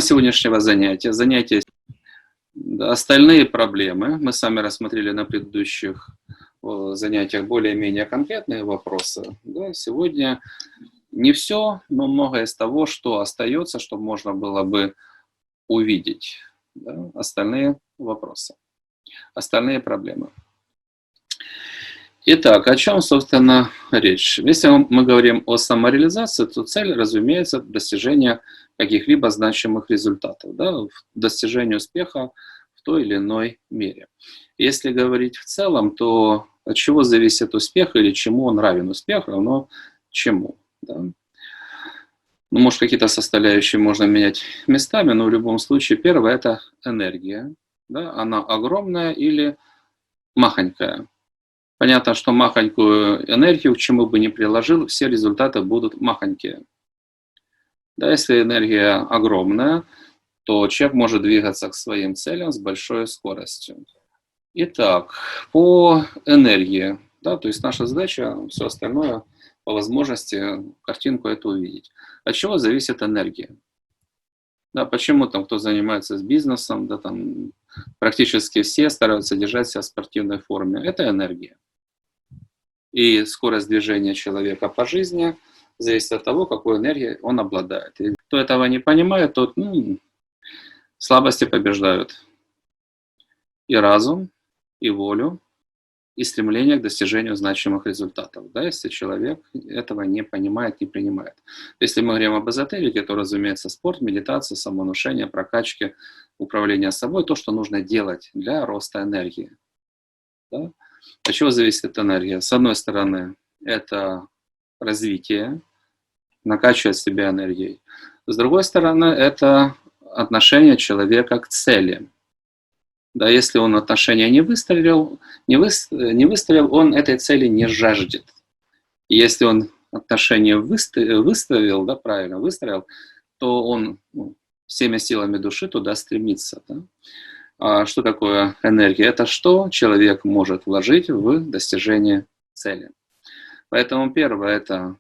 Сегодняшнего занятия. Остальные проблемы. Мы с вами рассмотрели на предыдущих занятиях более-менее конкретные вопросы. Да, сегодня не все, но многое из того, что остается, что можно было бы увидеть. Да, остальные вопросы, остальные проблемы. Итак, о чем, собственно, речь? Если мы говорим о самореализации, то цель, разумеется, достижение каких-либо значимых результатов, да, достижение успеха в той или иной мере. Если говорить в целом, то от чего зависит успех или чему он равен? Успех равно чему? Да? Ну, может, какие-то составляющие можно менять местами, но в любом случае первое – это энергия. Да? Она огромная или махонькая. Понятно, что махонькую энергию, к чему бы ни приложил, все результаты будут махонькие. Да, если энергия огромная, то человек может двигаться к своим целям с большой скоростью. Итак, по энергии, да, то есть наша задача, все остальное, по возможности, картинку эту увидеть. От чего зависит энергия? Да, почему там, кто занимается с бизнесом, да, там, практически все стараются держать себя в спортивной форме. Это энергия. И скорость движения человека по жизни зависит от того, какой энергией он обладает. И кто этого не понимает, тот слабости побеждают и разум, и волю, и стремление к достижению значимых результатов. Да, если человек этого не понимает, не принимает. Если мы говорим об эзотерике, то, разумеется, спорт, медитация, самовнушение, прокачки, управление собой, то, что нужно делать для роста энергии. Да? От чего зависит энергия? С одной стороны, это развитие, накачивать себя энергией. С другой стороны, это отношение человека к цели. Да, если он отношения не выстроил, он этой цели не жаждет. И если он отношения выставил, да, правильно выстроил, то он всеми силами души туда стремится. Да? А что такое энергия? Это что человек может вложить в достижение цели. Поэтому первое – это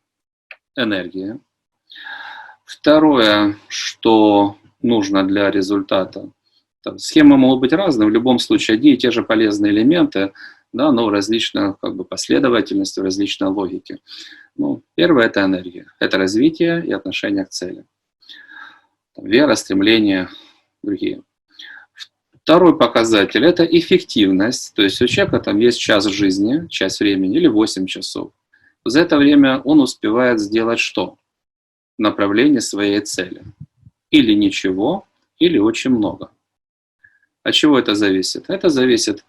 энергия. Второе, что нужно для результата. Там, схемы могут быть разные, в любом случае одни и те же полезные элементы, да, но в различной последовательности, в различной логике. Ну, первое – это энергия, это развитие и отношение к цели. Там, вера, стремление, другие. Второй показатель – это эффективность, то есть у человека там есть час жизни, часть времени или 8 часов. За это время он успевает сделать что? В направлении своей цели. Или ничего, или очень много. От чего это зависит? Это зависит,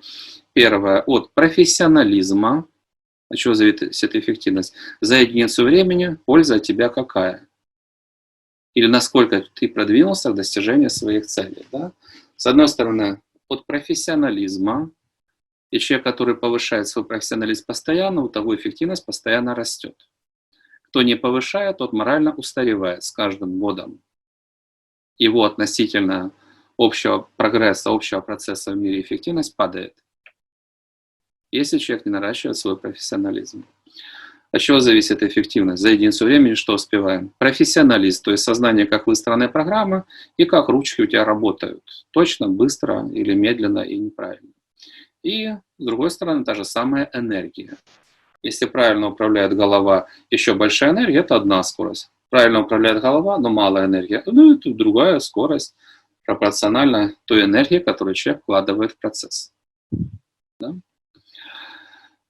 первое, от профессионализма. От чего зависит эффективность? За единицу времени польза от тебя какая? Или насколько ты продвинулся в достижении своих целей. Да? С одной стороны, от профессионализма. И человек, который повышает свой профессионализм постоянно, у того эффективность постоянно растет. Кто не повышает, тот морально устаревает с каждым годом. Его относительно общего прогресса, общего процесса в мире эффективность падает. Если человек не наращивает свой профессионализм. От чего зависит эффективность? За единицу времени что успеваем? Профессионализм, то есть сознание, как выстроенной программы и как ручки у тебя работают. Точно, быстро или медленно и неправильно. И, с другой стороны, та же самая энергия. Если правильно управляет голова, еще большая энергия – это одна скорость. Правильно управляет голова, но малая энергия – ну, это другая скорость, пропорциональна той энергии, которую человек вкладывает в процесс. Да?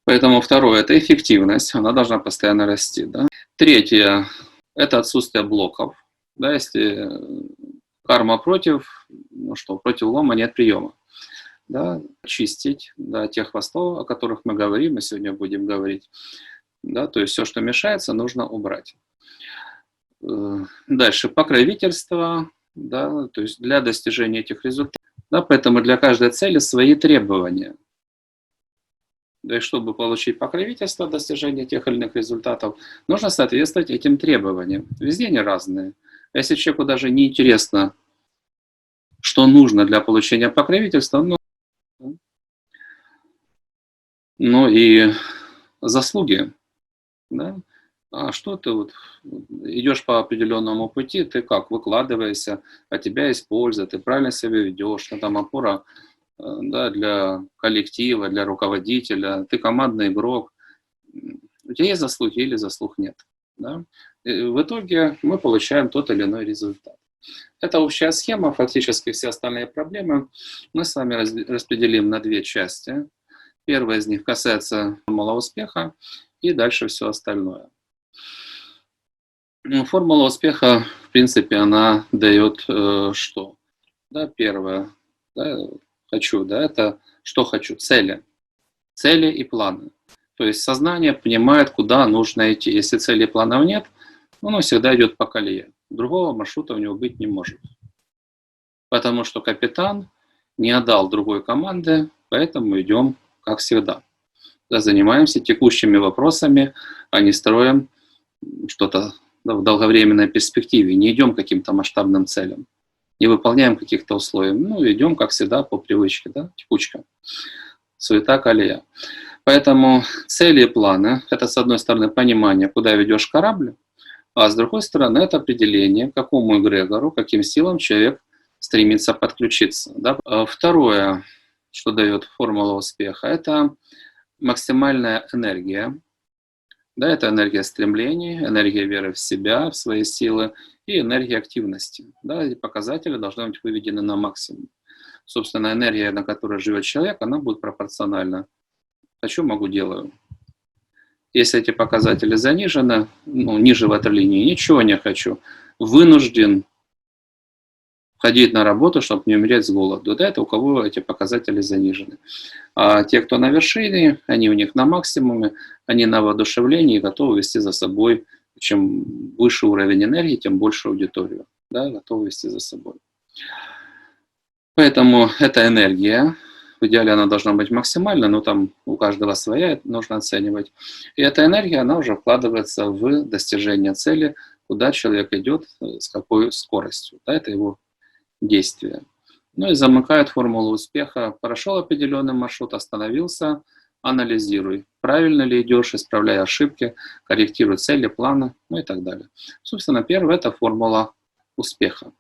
Поэтому второе – это эффективность, она должна постоянно расти. Да? Третье – это отсутствие блоков. Да? Если карма против, ну что, против лома нет приема. Да, чистить, да, тех хвостов, о которых мы говорим, мы сегодня будем говорить. Да, то есть все, что мешается, нужно убрать. Дальше покровительство, да, то есть для достижения этих результатов. Да, поэтому для каждой цели свои требования. Да, и чтобы получить покровительство, достижения тех или иных результатов, нужно соответствовать этим требованиям. Везде они разные. Если человеку даже не интересно, что нужно для получения покровительства, ну и заслуги. Да? А что ты вот идешь по определенному пути, ты как выкладываешься, от тебя есть польза, ты правильно себя ведешь, ну, там опора, да, для коллектива, для руководителя, ты командный игрок, у тебя есть заслуги или заслуг нет. Да? И в итоге мы получаем тот или иной результат. Это общая схема, фактически все остальные проблемы мы с вами распределим на две части. Первая из них касается формулы успеха, и дальше все остальное. Ну, формула успеха, в принципе, она дает что? Да, первое, да, хочу, да, это что хочу, цели и планы. То есть сознание понимает, куда нужно идти. Если цели и планов нет, оно всегда идет по колее. Другого маршрута у него быть не может. Потому что капитан не отдал другой команды, поэтому идем как всегда. Да, занимаемся текущими вопросами, а не строим что-то в долговременной перспективе. Не идем к каким-то масштабным целям, не выполняем каких-то условий. Ну, идем, как всегда, по привычке, да, текучка, суета, колея. Поэтому цели и планы – это, с одной стороны, понимание, куда ведешь корабль, а с другой стороны, это определение, к какому эгрегору, каким силам человек стремится подключиться. Да. Второе, что дает формула успеха, это максимальная энергия. Да, это энергия стремлений, энергия веры в себя, в свои силы и энергия активности. Да, эти показатели должны быть выведены на максимум. Собственно, энергия, на которой живет человек, она будет пропорциональна. Хочу, могу, делаю. Если эти показатели занижены, ну, ниже ватерлинии, ничего не хочу, вынужден ходить на работу, чтобы не умереть с голоду. Да, это у кого эти показатели занижены. А те, кто на вершине, они у них на максимуме, они на воодушевлении готовы вести за собой. Чем выше уровень энергии, тем больше аудиторию. Да, готовы вести за собой. Поэтому эта энергия, в идеале она должна быть максимальна, но там у каждого своя, это нужно оценивать. И эта энергия, она уже вкладывается в достижение цели, куда человек идет, с какой скоростью. Да, это его действие. Ну и замыкает формулу успеха. Прошел определенный маршрут, остановился, анализируй. Правильно ли идешь, исправляй ошибки, корректируй цели, планы, ну и так далее. Собственно, первое – это формула успеха.